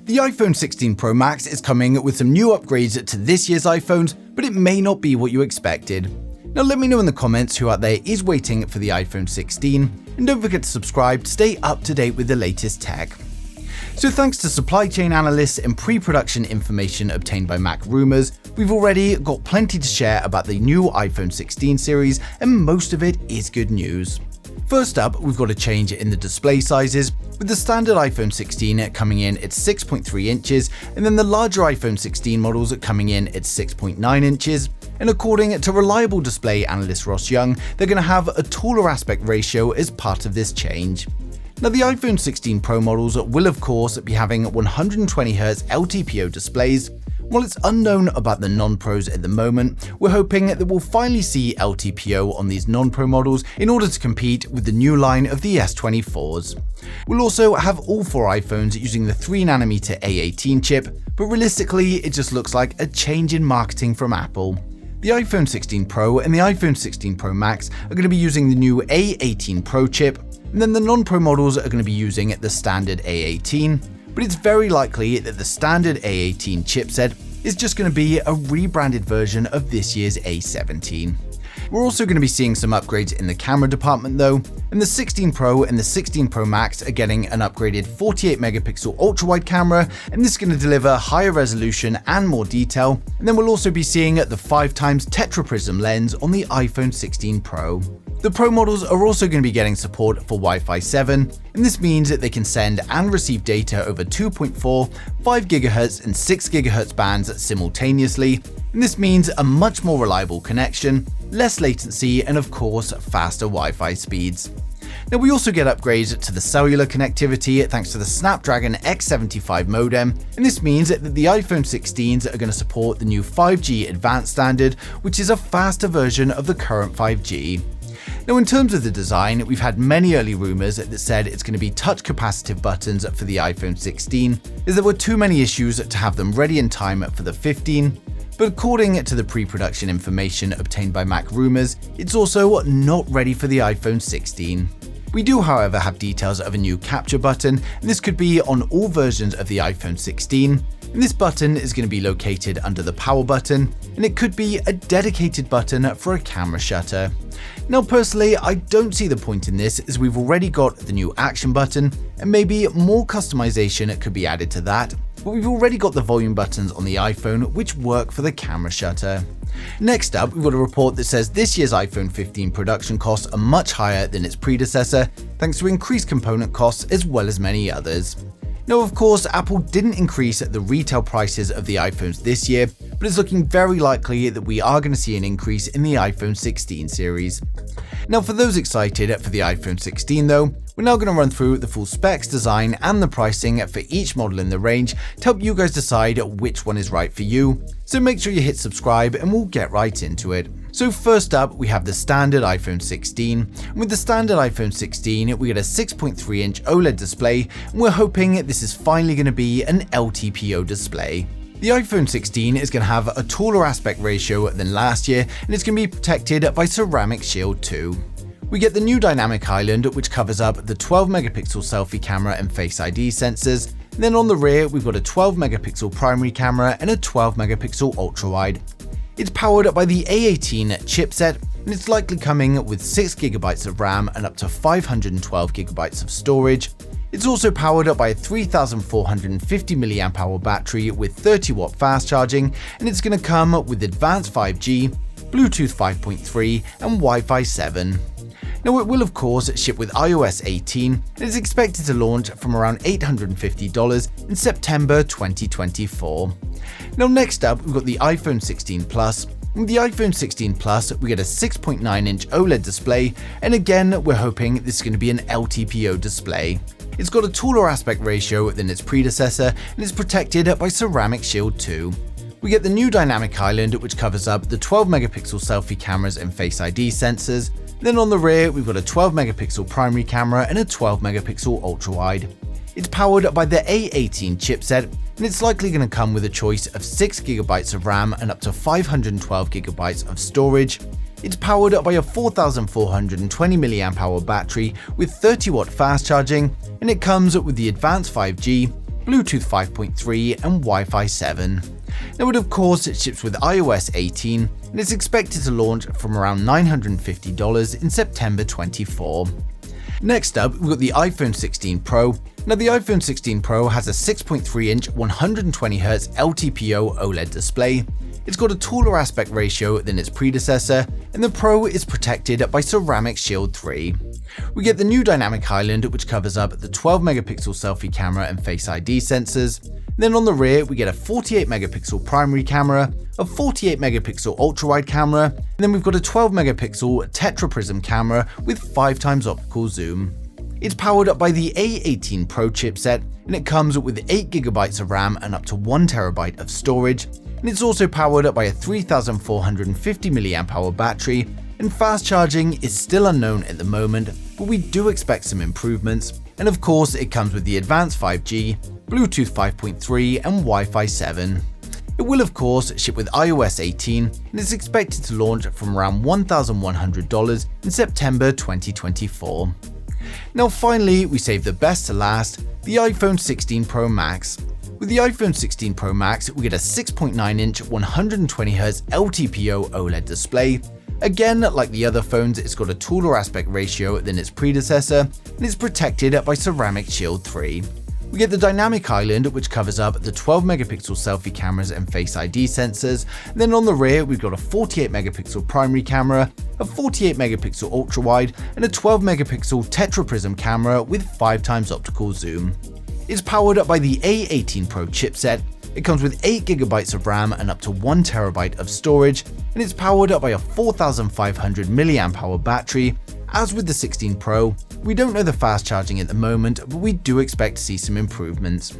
The iPhone 16 Pro Max is coming with some new upgrades to this year's iPhones, but it may not be what you expected. Now let me know in the comments who out there is waiting for the iPhone 16, and don't forget to subscribe to stay up to date with the latest tech. So thanks to supply chain analysts and pre-production information obtained by Mac Rumors, we've already got plenty to share about the new iPhone 16 series, and most of it is good news. First up, we've got a change in the display sizes, with the standard iPhone 16 coming in at 6.3 inches, and then the larger iPhone 16 models coming in at 6.9 inches. And according to reliable display analyst Ross Young, they're going to have a taller aspect ratio as part of this change. Now, the iPhone 16 Pro models will of course be having 120Hz LTPO displays. While it's unknown about the non-Pros at the moment, we're hoping that we'll finally see LTPO on these non-Pro models in order to compete with the new line of the S24s. We'll also have all 4 iPhones using the 3nm A18 chip, but realistically it just looks like a change in marketing from Apple. The iPhone 16 Pro and the iPhone 16 Pro Max are going to be using the new A18 Pro chip, and then the non-Pro models are going to be using the standard A18. But it's very likely that the standard A18 chipset is just going to be a rebranded version of this year's A17. We're also going to be seeing some upgrades in the camera department though, and the 16 Pro and the 16 Pro Max are getting an upgraded 48MP ultra-wide camera, and this is going to deliver higher resolution and more detail. And then we'll also be seeing the 5x tetraprism lens on the iPhone 16 Pro. The Pro models are also going to be getting support for Wi-Fi 7, and this means that they can send and receive data over 2.4, 5GHz and 6GHz bands simultaneously, and this means a much more reliable connection, less latency, and of course faster Wi-Fi speeds. Now we also get upgrades to the cellular connectivity thanks to the Snapdragon X75 modem, and this means that the iPhone 16s are going to support the new 5G Advanced standard, which is a faster version of the current 5G. Now in terms of the design, we've had many early rumors that said it's going to be touch capacitive buttons for the iPhone 16, as there were too many issues to have them ready in time for the 15. But according to the pre-production information obtained by Mac Rumors, it's also not ready for the iPhone 16. We do, however, have details of a new capture button, and this could be on all versions of the iPhone 16. And this button is going to be located under the power button, and it could be a dedicated button for a camera shutter. Now personally, I don't see the point in this, as we've already got the new action button, and maybe more customization could be added to that, but we've already got the volume buttons on the iPhone which work for the camera shutter. Next up, we've got a report that says this year's iPhone 15 production costs are much higher than its predecessor, thanks to increased component costs as well as many others. Now of course, Apple didn't increase the retail prices of the iPhones this year, but it's looking very likely that we are going to see an increase in the iPhone 16 series. Now for those excited for the iPhone 16 though, we're now going to run through the full specs, design and the pricing for each model in the range to help you guys decide which one is right for you. So make sure you hit subscribe and we'll get right into it. So first up, we have the standard iPhone 16. And with the standard iPhone 16, we get a 6.3-inch OLED display, and we're hoping this is finally going to be an LTPO display. The iPhone 16 is going to have a taller aspect ratio than last year, and it's going to be protected by Ceramic Shield 2. We get the new Dynamic Island, which covers up the 12MP selfie camera and Face ID sensors. And then on the rear, we've got a 12MP primary camera and a 12MP ultra-wide. It's powered by the A18 chipset, and it's likely coming with 6GB of RAM and up to 512GB of storage. It's also powered by a 3450mAh battery with 30W fast charging, and it's going to come with advanced 5G, Bluetooth 5.3 and Wi-Fi 7. Now it will of course ship with iOS 18 and is expected to launch from around $850 in September 2024. Now next up, we've got the iPhone 16 Plus. With the iPhone 16 Plus, we get a 6.9-inch OLED display, and again we're hoping this is going to be an LTPO display. It's got a taller aspect ratio than its predecessor and is protected by Ceramic Shield 2. We get the new Dynamic Island, which covers up the 12MP selfie cameras and Face ID sensors. Then on the rear, we've got a 12MP primary camera and a 12MP ultra-wide. It's powered by the A18 chipset, and it's likely going to come with a choice of 6GB of RAM and up to 512GB of storage. It's powered by a 4420mAh battery with 30W fast charging, and it comes with the advanced 5G, Bluetooth 5.3 and Wi-Fi 7. Now it of course ships with iOS 18 and is expected to launch from around $950 in September 24. Next up, we've got the iPhone 16 Pro. Now the iPhone 16 Pro has a 6.3-inch 120Hz LTPO OLED display. It's got a taller aspect ratio than its predecessor, and the Pro is protected by Ceramic Shield 3. We get the new Dynamic Island, which covers up the 12-megapixel selfie camera and Face ID sensors. Then on the rear, we get a 48-megapixel primary camera, a 48-megapixel ultra-wide camera, and then we've got a 12-megapixel tetraprism camera with 5x optical zoom. It's powered up by the A18 Pro chipset, and it comes with 8GB of RAM and up to 1TB of storage, and it's also powered up by a 3450 mAh battery, and fast charging is still unknown at the moment, but we do expect some improvements. And of course, it comes with the advanced 5G, Bluetooth 5.3 and Wi-Fi 7. It will of course ship with iOS 18 and is expected to launch from around $1,100 in September 2024. Now finally, we save the best to last, the iPhone 16 Pro Max. With the iPhone 16 Pro Max, we get a 6.9-inch 120Hz LTPO OLED display. Again, like the other phones, it's got a taller aspect ratio than its predecessor and is protected by Ceramic Shield 3. We get the Dynamic Island, which covers up the 12-megapixel selfie cameras and Face ID sensors. And then on the rear, we've got a 48-megapixel primary camera, a 48-megapixel ultra-wide, and a 12-megapixel tetraprism camera with 5x optical zoom. It's powered up by the A18 Pro chipset. It comes with 8GB of RAM and up to 1TB of storage, and it's powered up by a 4500 mAh battery. As with the 16 Pro, we don't know the fast charging at the moment, but we do expect to see some improvements.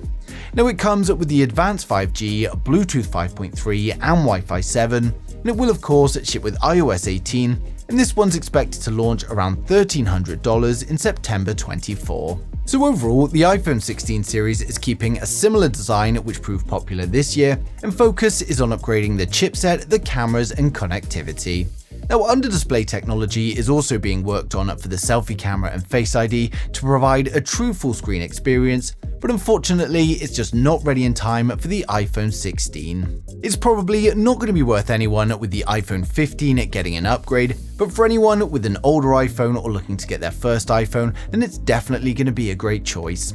Now it comes with the advanced 5G, Bluetooth 5.3 and Wi-Fi 7, and it will of course ship with iOS 18, and this one's expected to launch around $1,300 in September 24. So overall, the iPhone 16 series is keeping a similar design which proved popular this year, and focus is on upgrading the chipset, the cameras and connectivity. Now, under-display technology is also being worked on for the selfie camera and Face ID to provide a true full-screen experience, but unfortunately, it's just not ready in time for the iPhone 16. It's probably not going to be worth anyone with the iPhone 15 getting an upgrade, but for anyone with an older iPhone or looking to get their first iPhone, then it's definitely going to be a great choice.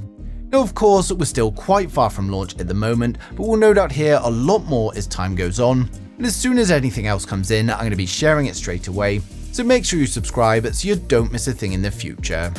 Now, of course, we're still quite far from launch at the moment, but we'll no doubt hear a lot more as time goes on. And as soon as anything else comes in, I'm going to be sharing it straight away, so make sure you subscribe so you don't miss a thing in the future.